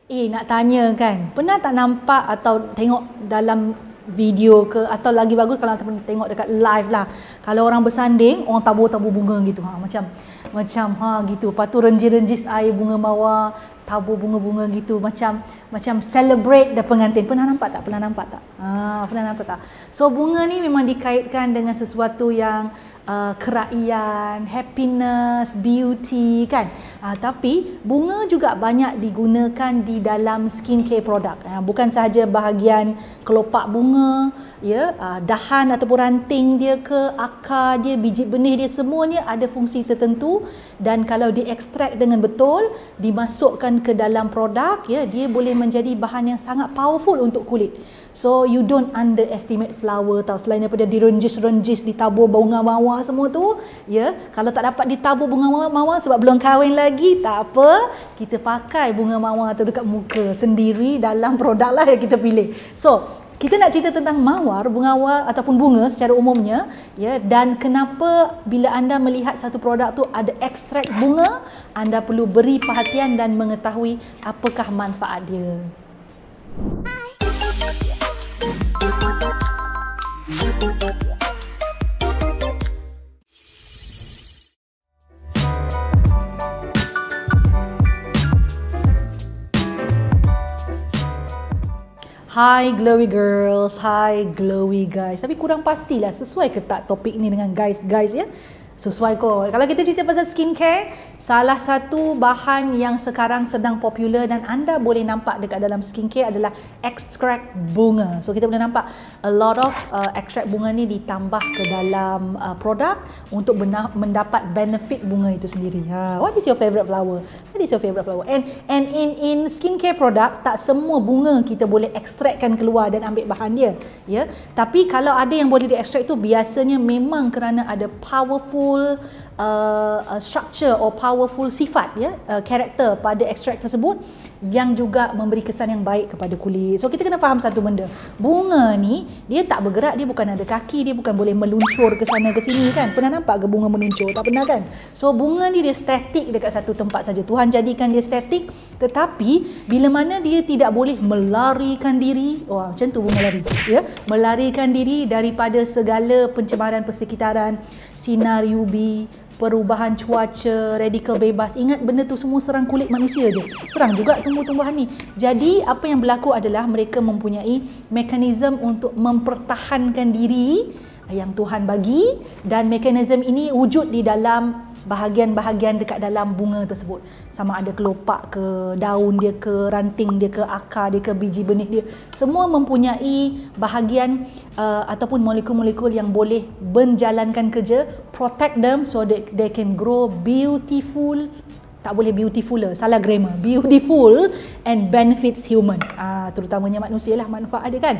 Nak tanya kan, pernah tak nampak atau tengok dalam video ke, atau lagi bagus kalau tengok dekat live lah, kalau orang bersanding, orang tabur-tabur bunga gitu, macam gitu, lepas tu renjis-renjis air bunga mawar, tabur bunga-bunga gitu, macam celebrate the pengantin. Pernah nampak tak? Pernah nampak tak? So bunga ni memang dikaitkan dengan sesuatu yang kerakyaan, happiness, beauty kan. Tapi bunga juga banyak digunakan di dalam skincare product. Bukan sahaja bahagian kelopak bunga, dahan ataupun ranting dia ke, akar dia, biji benih dia, semuanya ada fungsi tertentu, dan kalau diekstrak dengan betul, dimasukkan ke dalam produk, dia boleh menjadi bahan yang sangat powerful untuk kulit. So you don't underestimate flower tau. Selain daripada direnjis-renjis, ditabur bunga mawar semua tu, kalau tak dapat ditabur bunga mawar sebab belum kahwin lagi, tak apa, kita pakai bunga mawar tu dekat muka sendiri dalam produk lah yang kita pilih. So kita nak cerita tentang mawar, bunga mawar ataupun bunga secara umumnya, dan kenapa bila anda melihat satu produk tu ada ekstrak bunga, anda perlu beri perhatian dan mengetahui apakah manfaat dia. Hi glowy girls, hi glowy guys. Tapi kurang pastilah sesuai ke tak topik ni dengan guys ya. Sesuai kot. Kalau kita cerita pasal skincare, salah satu bahan yang sekarang sedang popular dan anda boleh nampak dekat dalam skincare adalah ekstrak bunga. So kita boleh nampak a lot of ekstrak bunga ni ditambah ke dalam produk untuk mendapat benefit bunga itu sendiri. What is your favorite flower? What is your favorite flower? And in skincare product, tak semua bunga kita boleh ekstrakkan keluar dan ambil bahan dia, Tapi kalau ada yang boleh diekstrak tu biasanya memang kerana ada powerful structure or powerful sifat, karakter pada ekstrak tersebut yang juga memberi kesan yang baik kepada kulit. So kita kena faham satu benda, bunga ni dia tak bergerak, dia bukan ada kaki, dia bukan boleh meluncur ke sana ke sini kan. Pernah nampak ke bunga meluncur? Tak pernah kan. So bunga ni dia statik dekat satu tempat saja. Tuhan jadikan dia statik, tetapi bila mana dia tidak boleh melarikan diri, macam tu bunga lari, melarikan diri daripada segala pencemaran persekitaran, sinar UV, perubahan cuaca, radikal bebas. Ingat benda tu semua serang kulit manusia je. Serang juga tumbuh-tumbuhan ni. Jadi apa yang berlaku adalah mereka mempunyai mekanisme untuk mempertahankan diri yang Tuhan bagi, dan mekanisme ini wujud di dalam bahagian-bahagian dekat dalam bunga tersebut. Sama ada kelopak ke, daun dia ke, ranting dia ke, akar dia ke, biji benih dia. Semua mempunyai bahagian ataupun molekul-molekul yang boleh menjalankan kerja, protect them so that they can grow beautiful. Tak boleh beautiful lah, salah grammar. Beautiful and benefits human. Terutamanya manusia lah, manfaat dia kan.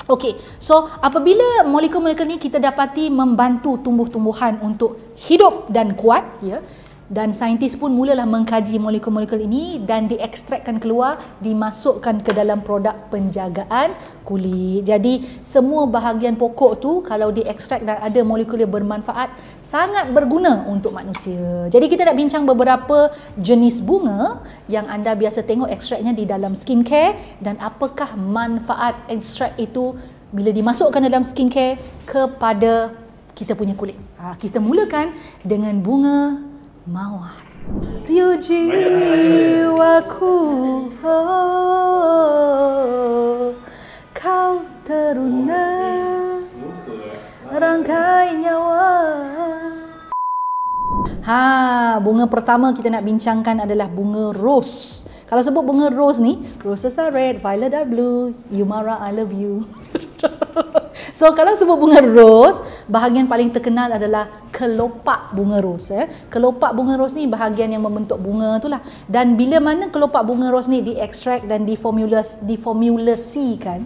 Okey, so apabila molekul-molekul ni kita dapati membantu tumbuh-tumbuhan untuk hidup dan kuat, dan saintis pun mulalah mengkaji molekul-molekul ini dan diekstrakkan keluar, dimasukkan ke dalam produk penjagaan kulit. Jadi semua bahagian pokok tu kalau diekstrak dan ada molekul yang bermanfaat, sangat berguna untuk manusia. Jadi kita nak bincang beberapa jenis bunga yang anda biasa tengok ekstraknya di dalam skincare, dan apakah manfaat ekstrak itu bila dimasukkan dalam skincare kepada kita punya kulit. Kita mulakan dengan bunga mawar. Riuh jiwaku, kau teruna rangkai nyawa. Bunga pertama kita nak bincangkan adalah bunga rose. Kalau sebut bunga rose ni, roses are red, violet are blue, you marah, I love you. So kalau sebut bunga rose, bahagian paling terkenal adalah kelopak bunga rose. Kelopak bunga rose ni bahagian yang membentuk bunga tu lah. Dan bila mana kelopak bunga rose ni diekstrak dan diformulasikan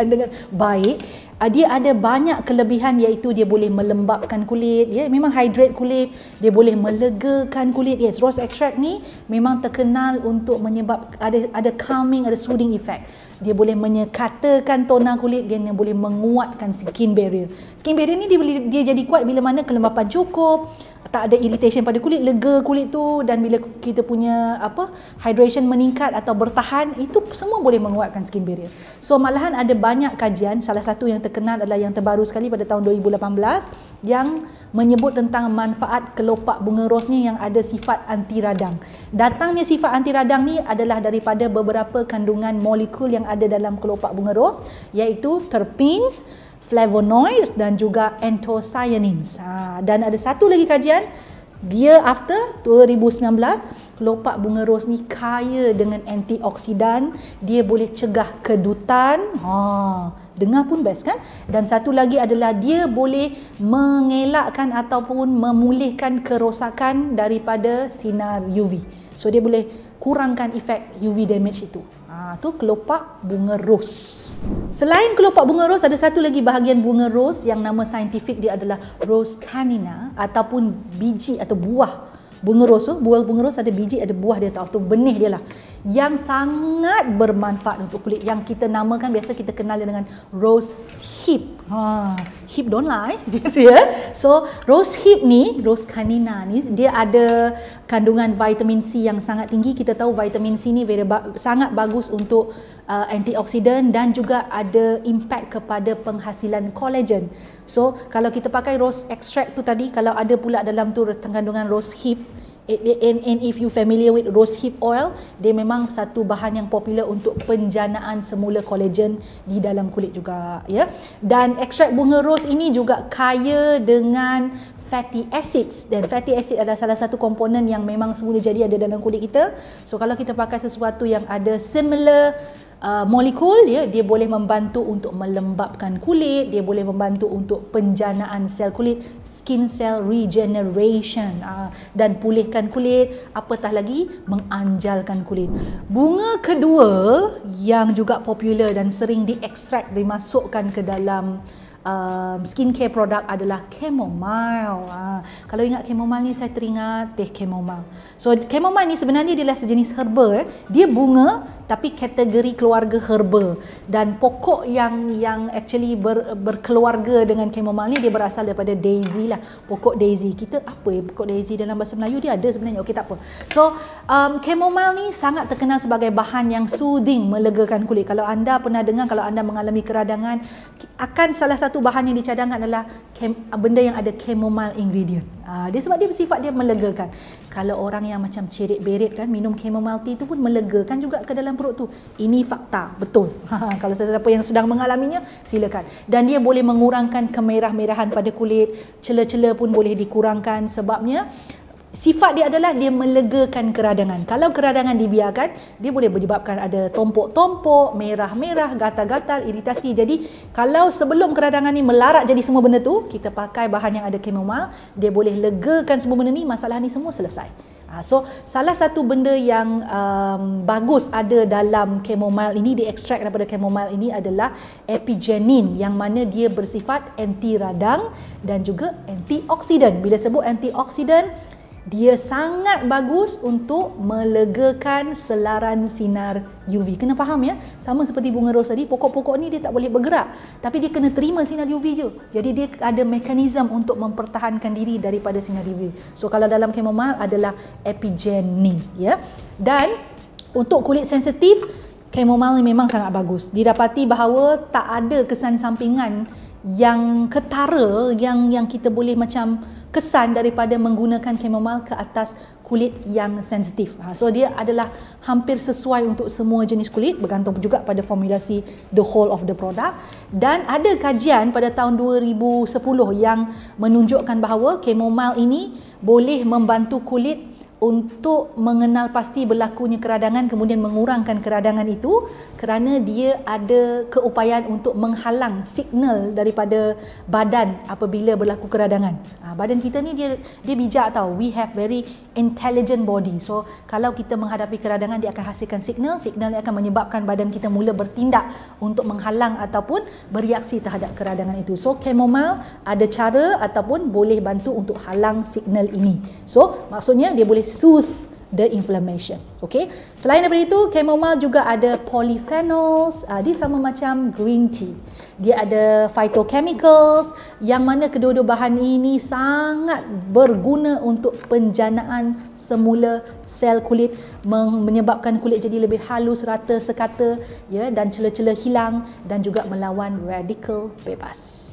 dengan baik, dia ada banyak kelebihan, iaitu dia boleh melembapkan kulit, ya, memang hydrate kulit, dia boleh melegakan kulit. Yes, rose extract ni memang terkenal untuk menyebab ada calming, ada soothing effect. Dia boleh menyekatakan tona kulit, dia boleh menguatkan skin barrier. Skin barrier ni dia jadi kuat bila mana kelembapan cukup, tak ada irritation pada kulit, lega kulit tu, dan bila kita punya hydration meningkat atau bertahan, itu semua boleh menguatkan skin barrier. So malahan ada banyak kajian, salah satu yang terkenal adalah yang terbaru sekali pada tahun 2018 yang menyebut tentang manfaat kelopak bunga ros ni yang ada sifat anti radang. Datangnya sifat anti radang ni adalah daripada beberapa kandungan molekul yang ada dalam kelopak bunga ros, iaitu terpenes, flavonoids dan juga anthocyanins. Dan ada satu lagi kajian, dia after 2019, kelopak bunga ros ni kaya dengan antioksidan, dia boleh cegah kedutan. Dengar pun best kan? Dan satu lagi adalah dia boleh mengelakkan ataupun memulihkan kerosakan daripada sinar UV. So dia boleh kurangkan efek UV damage itu. Tu kelopak bunga ros. Selain kelopak bunga ros, ada satu lagi bahagian bunga ros yang nama saintifik dia adalah Rose canina, ataupun biji atau buah bunga ros tu. Buah bunga ros ada biji, ada buah dia, tahu tu benih dia lah, yang sangat bermanfaat untuk kulit, yang kita namakan, biasa kita kenal dia dengan rose hip. Hip don't lie gitu ya. So rose hip ni, rose canina ni, dia ada kandungan vitamin C yang sangat tinggi. Kita tahu vitamin C ni sangat bagus untuk antioksidan dan juga ada impact kepada penghasilan collagen. So kalau kita pakai rose extract tu tadi, kalau ada pula dalam tu kandungan rose hip, and if you familiar with rose hip oil, dia memang satu bahan yang popular untuk penjanaan semula collagen di dalam kulit juga, ya. Dan ekstrak bunga ros ini juga kaya dengan fatty acids, dan fatty acid adalah salah satu komponen yang memang semula jadi ada dalam kulit kita. So kalau kita pakai sesuatu yang ada similar molekul, ya, dia boleh membantu untuk melembapkan kulit, dia boleh membantu untuk penjanaan sel kulit, skin cell regeneration, dan pulihkan kulit, apatah lagi menganjalkan kulit. Bunga kedua yang juga popular dan sering diekstrak, dimasukkan ke dalam skincare product adalah chamomile. Kalau ingat chamomile ni, saya teringat teh chamomile. So chamomile ni sebenarnya dia adalah sejenis herba. Dia bunga tapi kategori keluarga herba, dan pokok yang actually berkeluarga dengan chamomile ni, dia berasal daripada daisy lah. Pokok daisy. Kita apa ya pokok daisy dalam bahasa Melayu? Dia ada sebenarnya. Okey, tak apa. So chamomile ni sangat terkenal sebagai bahan yang soothing, melegakan kulit. Kalau anda pernah dengar, kalau anda mengalami keradangan, akan salah satu bahan yang dicadangkan adalah benda yang ada chamomile ingredient. Dia sebab dia bersifat dia melegakan. Kalau orang yang macam cerit-berit kan, minum chamomile tea tu pun melegakan juga ke dalam perut tu. Ini fakta, betul. Kalau sesiapa yang sedang mengalaminya, silakan. Dan dia boleh mengurangkan kemerah-merahan pada kulit, cela-cela pun boleh dikurangkan, sebabnya sifat dia adalah dia melegakan keradangan. Kalau keradangan dibiarkan, dia boleh menyebabkan ada tompok-tompok, merah-merah, gatal-gatal, iritasi. Jadi kalau sebelum keradangan ni melarat jadi semua benda tu, kita pakai bahan yang ada chamomile, dia boleh legakan semua benda ni, masalah ni semua selesai. So salah satu benda yang bagus ada dalam chamomile ini, diekstrak daripada chamomile ini, adalah epigenin, yang mana dia bersifat anti radang dan juga antioksidan. Bila sebut antioksidan, dia sangat bagus untuk melegakan selaran sinar UV. Kena faham ya, sama seperti bunga ros tadi, pokok-pokok ni dia tak boleh bergerak, tapi dia kena terima sinar UV je. Jadi dia ada mekanisme untuk mempertahankan diri daripada sinar UV. So kalau dalam chamomile adalah epigenin, ya. Dan untuk kulit sensitif, chamomile ni memang sangat bagus. Didapati bahawa tak ada kesan sampingan yang ketara yang kita boleh macam kesan daripada menggunakan chamomile ke atas kulit yang sensitif. So dia adalah hampir sesuai untuk semua jenis kulit, bergantung juga pada formulasi the whole of the product. Dan ada kajian pada tahun 2010 yang menunjukkan bahawa chamomile ini boleh membantu kulit untuk mengenal pasti berlakunya keradangan, kemudian mengurangkan keradangan itu, kerana dia ada keupayaan untuk menghalang signal daripada badan apabila berlaku keradangan. Badan kita ni dia bijak tau. We have very intelligent body. So kalau kita menghadapi keradangan, dia akan hasilkan signal yang akan menyebabkan badan kita mula bertindak untuk menghalang ataupun bereaksi terhadap keradangan itu. So chamomile ada cara ataupun boleh bantu untuk halang signal ini. So maksudnya dia boleh soothe the inflammation. Okay. Selain daripada itu, chamomile juga ada polyphenols. Dia sama macam green tea. Dia ada phytochemicals yang mana kedua-dua bahan ini sangat berguna untuk penjanaan semula sel kulit, menyebabkan kulit jadi lebih halus, rata, sekata, ya, dan celah-celah hilang dan juga melawan radikal bebas.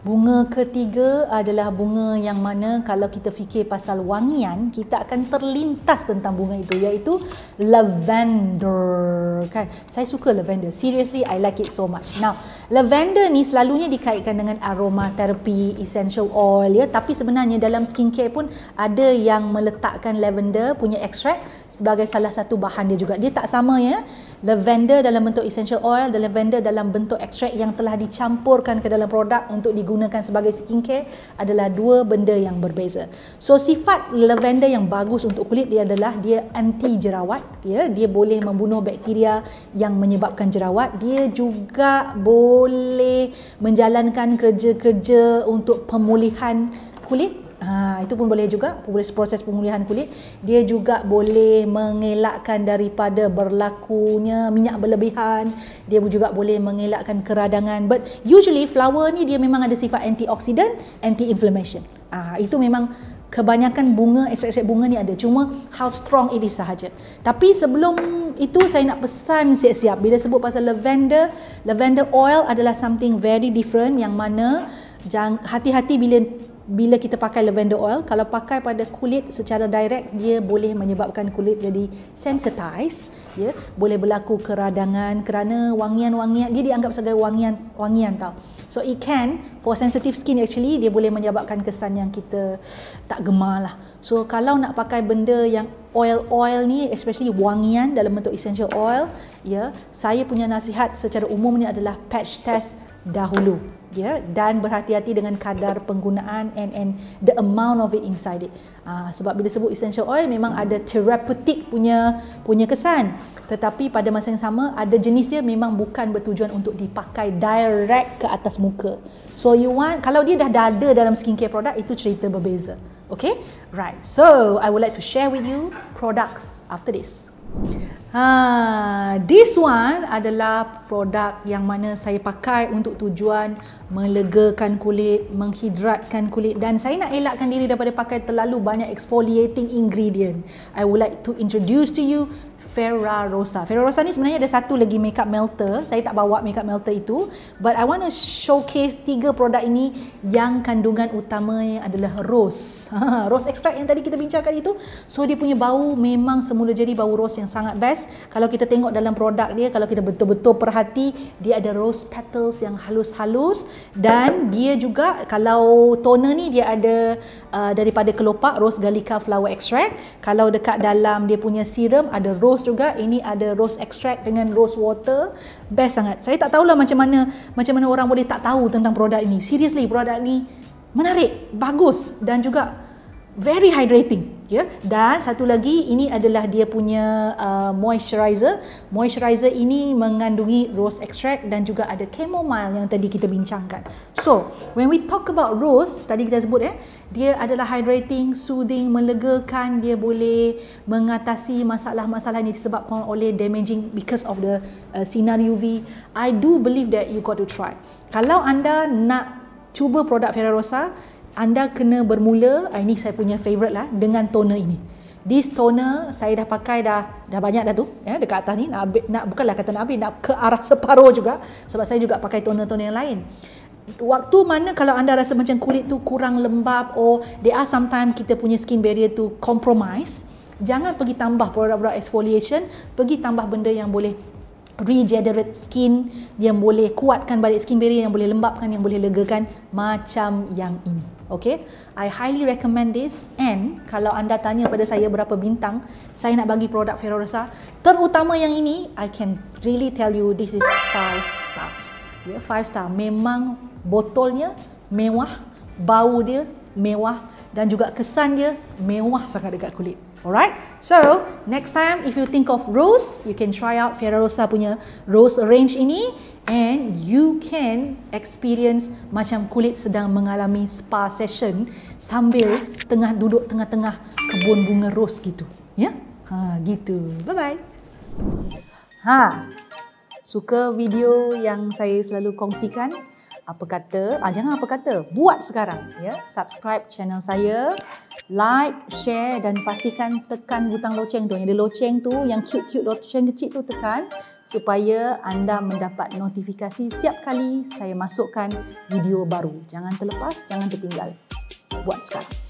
Bunga ketiga adalah bunga yang mana kalau kita fikir pasal wangian, kita akan terlintas tentang bunga itu, iaitu lavender, kan? Saya suka lavender. Seriously, I like it so much. Now, lavender ni selalunya dikaitkan dengan aromaterapi, essential oil, ya. Tapi sebenarnya dalam skincare pun ada yang meletakkan lavender punya extract sebagai salah satu bahan dia juga. Dia tak sama, ya. Lavender dalam bentuk essential oil dan lavender dalam bentuk extract yang telah dicampurkan ke dalam produk untuk digunakan sebagai skincare adalah dua benda yang berbeza. So sifat lavender yang bagus untuk kulit dia adalah dia anti jerawat, ya. Dia boleh membunuh bakteria yang menyebabkan jerawat. Dia juga boleh menjalankan kerja-kerja untuk pemulihan kulit. Itu pun boleh juga, proses pemulihan kulit. Dia juga boleh mengelakkan daripada berlakunya minyak berlebihan. Dia juga boleh mengelakkan keradangan. But usually flower ni dia memang ada sifat antioksidan, anti-inflammation. Itu memang kebanyakan bunga, ekstrak-ekstrak bunga ni ada. Cuma how strong it is sahaja. Tapi sebelum itu saya nak pesan siap-siap. Bila sebut pasal lavender oil adalah something very different, yang mana hati-hati bila kita pakai lavender oil. Kalau pakai pada kulit secara direct, dia boleh menyebabkan kulit jadi sensitized, ya. Boleh berlaku keradangan kerana wangian-wangian dia dianggap sebagai wangian tau. So it can, for sensitive skin actually, dia boleh menyebabkan kesan yang kita tak gemar lah. So kalau nak pakai benda yang oil ni, especially wangian dalam bentuk essential oil, ya, saya punya nasihat secara umum ni adalah patch test dahulu, ya, dan berhati-hati dengan kadar penggunaan and the amount of it inside it. Sebab bila sebut essential oil memang ada therapeutic punya kesan, tetapi pada masa yang sama ada jenis dia memang bukan bertujuan untuk dipakai direct ke atas muka. So you want, kalau dia dah ada dalam skincare product, itu cerita berbeza. Okay, right. So I would like to share with you products after this. This one adalah produk yang mana saya pakai untuk tujuan melegakan kulit, menghidratkan kulit, dan saya nak elakkan diri daripada pakai terlalu banyak exfoliating ingredient. I would like to introduce to you Ferrarosa. Ferrarosa ni sebenarnya ada satu lagi makeup melter. Saya tak bawa makeup melter itu, but I want to showcase 3 produk ini yang kandungan utamanya adalah rose. Rose extract yang tadi kita bincangkan itu. So dia punya bau memang semula jadi bau rose yang sangat best. Kalau kita tengok dalam produk dia, kalau kita betul-betul perhati, dia ada rose petals yang halus-halus, dan dia juga kalau toner ni dia ada daripada kelopak rose gallica flower extract. Kalau dekat dalam dia punya serum ada rose juga. Ini ada rose extract dengan rose water. Best sangat. Saya tak tahulah macam mana orang boleh tak tahu tentang produk ini. Seriously, produk ini menarik, bagus dan juga very hydrating, ya. Dan satu lagi, ini adalah dia punya moisturizer. Moisturizer ini mengandungi rose extract dan juga ada chamomile yang tadi kita bincangkan. So, when we talk about rose, tadi kita sebut dia adalah hydrating, soothing, melegakan. Dia boleh mengatasi masalah-masalah yang disebabkan oleh damaging because of the sinar UV. I do believe that you got to try. Kalau anda nak cuba produk Ferrarosa, anda kena bermula, ini saya punya favourite lah, dengan toner ini. This toner saya dah pakai dah banyak dah tu, ya, dekat atas ni bukanlah kata nak habis, nak ke arah separuh juga, sebab saya juga pakai toner-toner yang lain. Waktu mana kalau anda rasa macam kulit tu kurang lembab, there are sometimes kita punya skin barrier tu compromise, jangan pergi tambah produk-produk exfoliation, pergi tambah benda yang boleh regenerate skin, yang boleh kuatkan balik skin barrier, yang boleh lembabkan, yang boleh legakan, macam yang ini. Okay, I highly recommend this. And kalau anda tanya pada saya berapa bintang saya nak bagi produk Ferrarosa, terutama yang ini, I can really tell you this is 5 star. Ya, 5 star. Memang botolnya mewah, bau dia mewah, dan juga kesan dia mewah sangat dekat kulit. Alright, so next time if you think of rose, you can try out Ferrarosa punya rose range ini and you can experience macam kulit sedang mengalami spa session sambil duduk tengah-tengah kebun bunga rose gitu. Ya? Gitu. Bye-bye. Suka video yang saya selalu kongsikan? Apa kata? Jangan apa kata, buat sekarang ya. Subscribe channel saya, like, share dan pastikan tekan butang loceng tu. Yang ada loceng tu, yang cute-cute loceng kecil tu tekan supaya anda mendapat notifikasi setiap kali saya masukkan video baru. Jangan terlepas, jangan tertinggal. Buat sekarang.